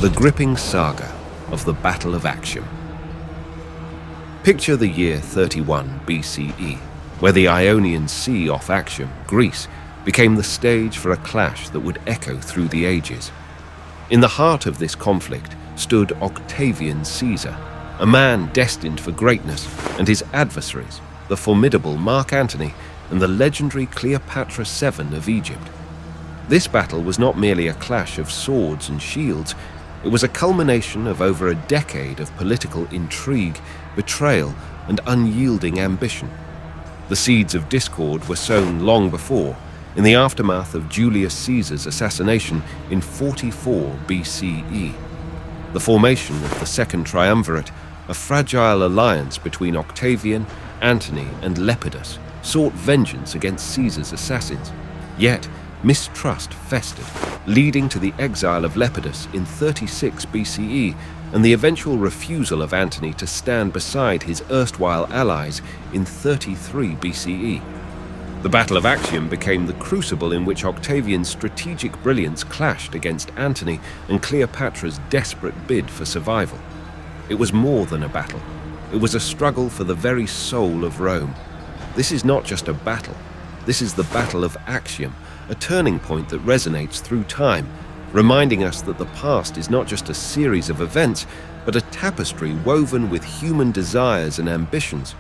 The gripping saga of the Battle of Actium. Picture the year 31 B.C.E., where the Ionian Sea off Actium, Greece, became the stage for a clash that would echo through the ages. In the heart of this conflict stood Octavian Caesar, a man destined for greatness, and his adversaries, the formidable Mark Antony and the legendary Cleopatra VII of Egypt. This battle was not merely a clash of swords and shields. It was a culmination of over a decade of political intrigue, betrayal, and unyielding ambition. The seeds of discord were sown long before, in the aftermath of Julius Caesar's assassination in 44 B.C.E. The formation of the Second Triumvirate, a fragile alliance between Octavian, Antony, and Lepidus, sought vengeance against Caesar's assassins. Yet, mistrust festered, leading to the exile of Lepidus in 36 BCE and the eventual refusal of Antony to stand beside his erstwhile allies in 33 BCE. The Battle of Actium became the crucible in which Octavian's strategic brilliance clashed against Antony and Cleopatra's desperate bid for survival. It was more than a battle. It was a struggle for the very soul of Rome. This is not just a battle. This is the Battle of Actium, a turning point that resonates through time, reminding us that the past is not just a series of events, but a tapestry woven with human desires and ambitions.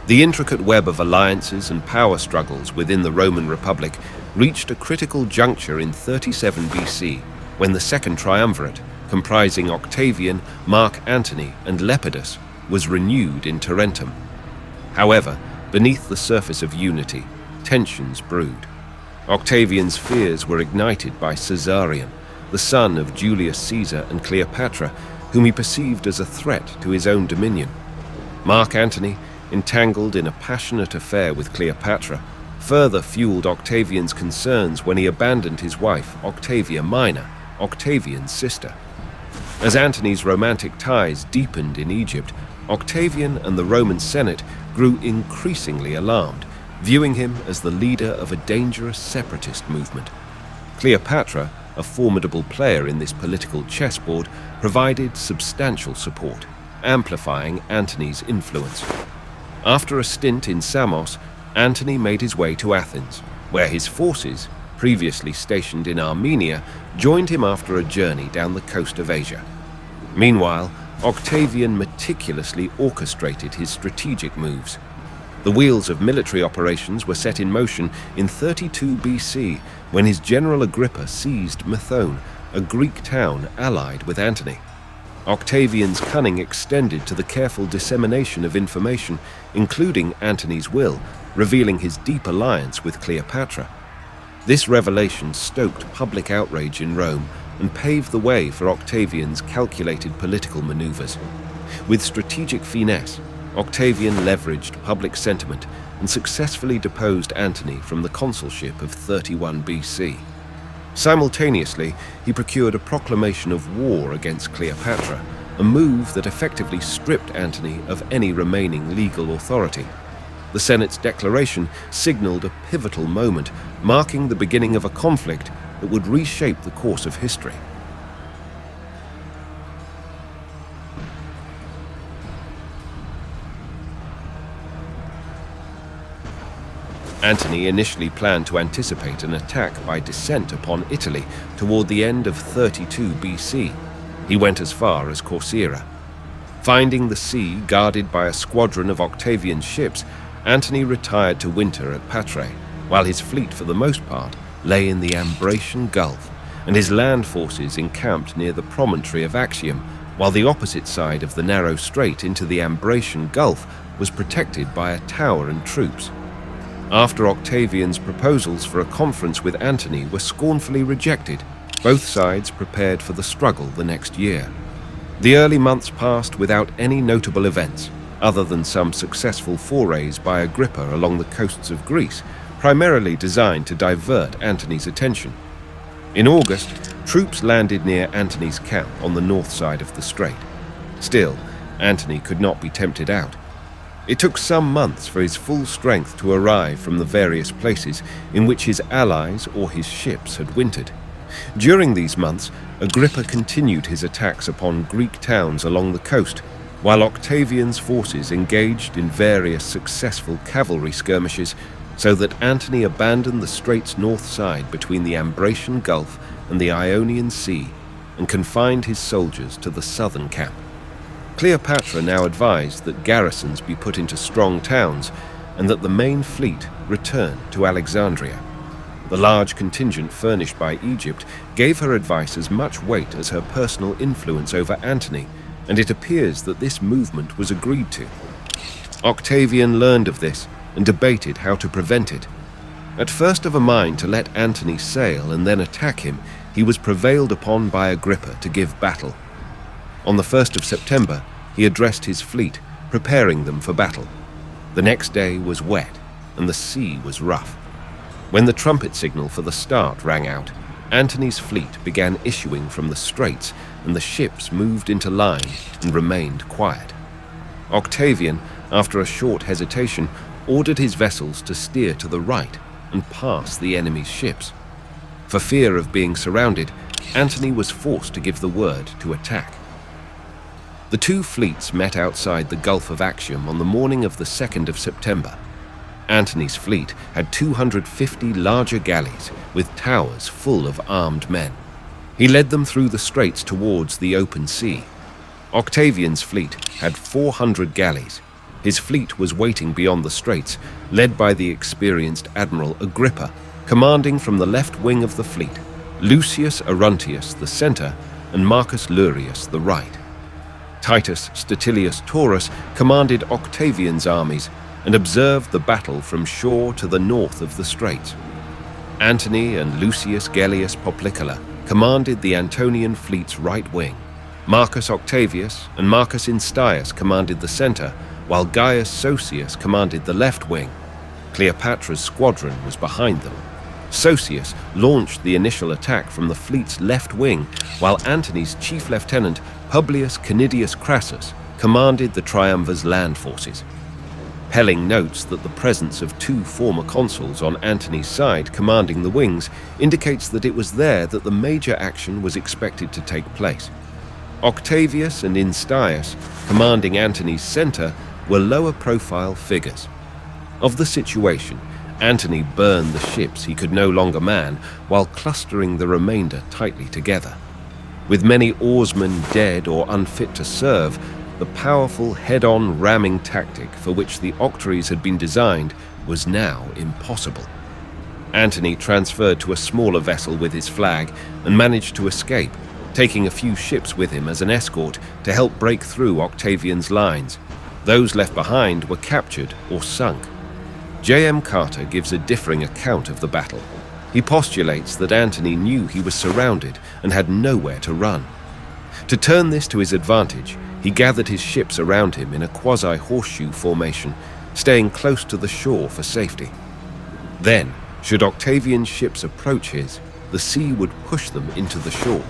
The intricate web of alliances and power struggles within the Roman Republic reached a critical juncture in 37 BC, when the Second Triumvirate, comprising Octavian, Mark Antony, and Lepidus, was renewed in Tarentum. However, beneath the surface of unity, tensions brewed. Octavian's fears were ignited by Caesarion, the son of Julius Caesar and Cleopatra, whom he perceived as a threat to his own dominion. Mark Antony, entangled in a passionate affair with Cleopatra, further fueled Octavian's concerns when he abandoned his wife, Octavia Minor, Octavian's sister. As Antony's romantic ties deepened in Egypt, Octavian and the Roman Senate grew increasingly alarmed, viewing him as the leader of a dangerous separatist movement. Cleopatra, a formidable player in this political chessboard, provided substantial support, amplifying Antony's influence. After a stint in Samos, Antony made his way to Athens, where his forces, previously stationed in Armenia, joined him after a journey down the coast of Asia. Meanwhile, Octavian meticulously orchestrated his strategic moves. The wheels of military operations were set in motion in 32 BC when his general Agrippa seized Methone, a Greek town allied with Antony. Octavian's cunning extended to the careful dissemination of information, including Antony's will, revealing his deep alliance with Cleopatra. This revelation stoked public outrage in Rome and paved the way for Octavian's calculated political maneuvers. With strategic finesse, Octavian leveraged public sentiment and successfully deposed Antony from the consulship of 31 BC. Simultaneously, he procured a proclamation of war against Cleopatra, a move that effectively stripped Antony of any remaining legal authority. The Senate's declaration signaled a pivotal moment, marking the beginning of a conflict that would reshape the course of history. Antony initially planned to anticipate an attack by descent upon Italy toward the end of 32 BC. He went as far as Corcyra. Finding the sea guarded by a squadron of Octavian's ships, Antony retired to winter at Patrae, while his fleet, for the most part, lay in the Ambracian Gulf, and his land forces encamped near the promontory of Actium, while the opposite side of the narrow strait into the Ambracian Gulf was protected by a tower and troops. After Octavian's proposals for a conference with Antony were scornfully rejected, both sides prepared for the struggle the next year. The early months passed without any notable events, other than some successful forays by Agrippa along the coasts of Greece, primarily designed to divert Antony's attention. In August, troops landed near Antony's camp on the north side of the strait. Still, Antony could not be tempted out. It took some months for his full strength to arrive from the various places in which his allies or his ships had wintered. During these months, Agrippa continued his attacks upon Greek towns along the coast, while Octavian's forces engaged in various successful cavalry skirmishes, so that Antony abandoned the strait's north side between the Ambracian Gulf and the Ionian Sea and confined his soldiers to the southern camp. Cleopatra now advised that garrisons be put into strong towns and that the main fleet return to Alexandria. The large contingent furnished by Egypt gave her advice as much weight as her personal influence over Antony, and it appears that this movement was agreed to. Octavian learned of this and debated how to prevent it. At first of a mind to let Antony sail and then attack him, he was prevailed upon by Agrippa to give battle. On the 1st of September, he addressed his fleet, preparing them for battle. The next day was wet, and the sea was rough. When the trumpet signal for the start rang out, Antony's fleet began issuing from the straits, and the ships moved into line and remained quiet. Octavian, after a short hesitation, ordered his vessels to steer to the right and pass the enemy's ships. For fear of being surrounded, Antony was forced to give the word to attack. The two fleets met outside the Gulf of Actium on the morning of the 2nd of September. Antony's fleet had 250 larger galleys with towers full of armed men. He led them through the straits towards the open sea. Octavian's fleet had 400 galleys. His fleet was waiting beyond the straits, led by the experienced Admiral Agrippa, commanding from the left wing of the fleet, Lucius Aruntius the center, and Marcus Lurius the right. Titus Statilius Taurus commanded Octavian's armies and observed the battle from shore to the north of the straits. Antony and Lucius Gellius Poplicola commanded the Antonian fleet's right wing. Marcus Octavius and Marcus Instius commanded the center, while Gaius Sosius commanded the left wing. Cleopatra's squadron was behind them. Sosius launched the initial attack from the fleet's left wing, while Antony's chief lieutenant, Publius Canidius Crassus, commanded the triumvir's land forces. Pelling notes that the presence of two former consuls on Antony's side commanding the wings indicates that it was there that the major action was expected to take place. Octavius and Instius, commanding Antony's center, were lower-profile figures. Of the situation, Antony burned the ships he could no longer man while clustering the remainder tightly together. With many oarsmen dead or unfit to serve, the powerful head-on ramming tactic for which the octaries had been designed was now impossible. Antony transferred to a smaller vessel with his flag and managed to escape, taking a few ships with him as an escort to help break through Octavian's lines. Those left behind were captured or sunk. J.M. Carter gives a differing account of the battle. He postulates that Antony knew he was surrounded and had nowhere to run. To turn this to his advantage, he gathered his ships around him in a quasi-horseshoe formation, staying close to the shore for safety. Then, should Octavian's ships approach his, the sea would push them into the shore.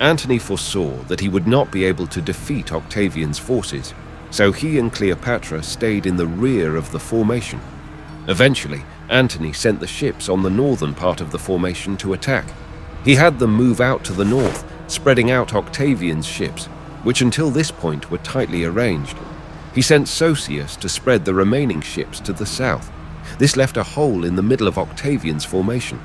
Antony foresaw that he would not be able to defeat Octavian's forces, so he and Cleopatra stayed in the rear of the formation. Eventually, Antony sent the ships on the northern part of the formation to attack. He had them move out to the north, spreading out Octavian's ships, which until this point were tightly arranged. He sent Sosius to spread the remaining ships to the south. This left a hole in the middle of Octavian's formation.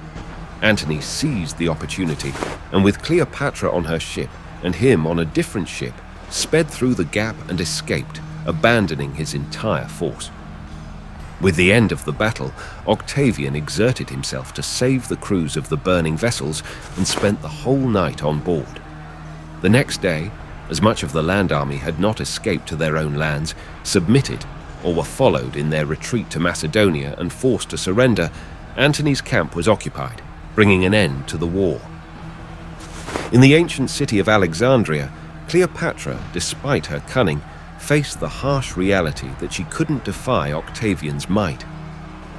Antony seized the opportunity, and with Cleopatra on her ship and him on a different ship, sped through the gap and escaped, abandoning his entire force. With the end of the battle, Octavian exerted himself to save the crews of the burning vessels and spent the whole night on board. The next day, as much of the land army had not escaped to their own lands, submitted, or were followed in their retreat to Macedonia and forced to surrender, Antony's camp was occupied, bringing an end to the war. In the ancient city of Alexandria, Cleopatra, despite her cunning, faced the harsh reality that she couldn't defy Octavian's might.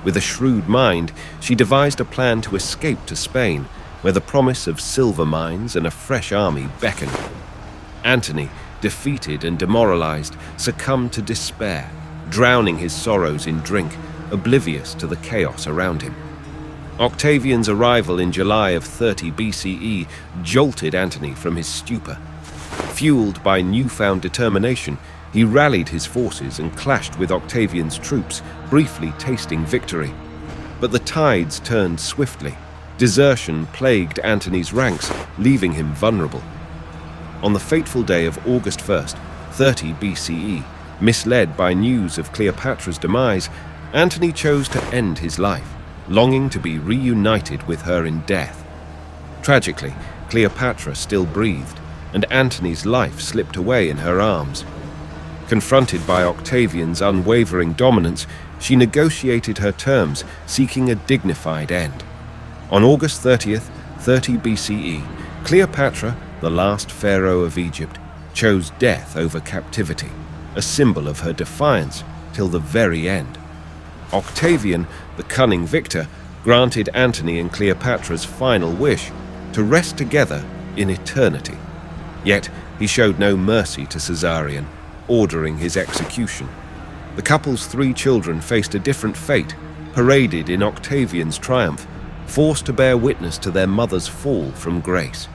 With a shrewd mind, she devised a plan to escape to Spain, where the promise of silver mines and a fresh army beckoned. Antony, defeated and demoralized, succumbed to despair, drowning his sorrows in drink, oblivious to the chaos around him. Octavian's arrival in July of 30 BCE jolted Antony from his stupor. Fueled by newfound determination, he rallied his forces and clashed with Octavian's troops, briefly tasting victory. But the tides turned swiftly. Desertion plagued Antony's ranks, leaving him vulnerable. On the fateful day of August 1st, 30 BCE, misled by news of Cleopatra's demise, Antony chose to end his life, longing to be reunited with her in death. Tragically, Cleopatra still breathed, and Antony's life slipped away in her arms. Confronted by Octavian's unwavering dominance, she negotiated her terms, seeking a dignified end. On August 30th, 30 BCE, Cleopatra, the last pharaoh of Egypt, chose death over captivity, a symbol of her defiance till the very end. Octavian, the cunning victor, granted Antony and Cleopatra's final wish to rest together in eternity. Yet he showed no mercy to Caesarion, ordering his execution. The couple's 3 children faced a different fate, paraded in Octavian's triumph, forced to bear witness to their mother's fall from grace.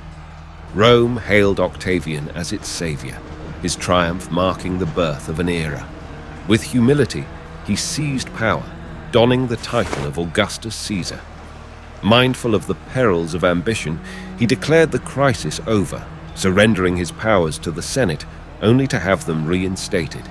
Rome hailed Octavian as its savior, his triumph marking the birth of an era. With humility, he seized power, donning the title of Augustus Caesar. Mindful of the perils of ambition, he declared the crisis over, surrendering his powers to the Senate only to have them reinstated.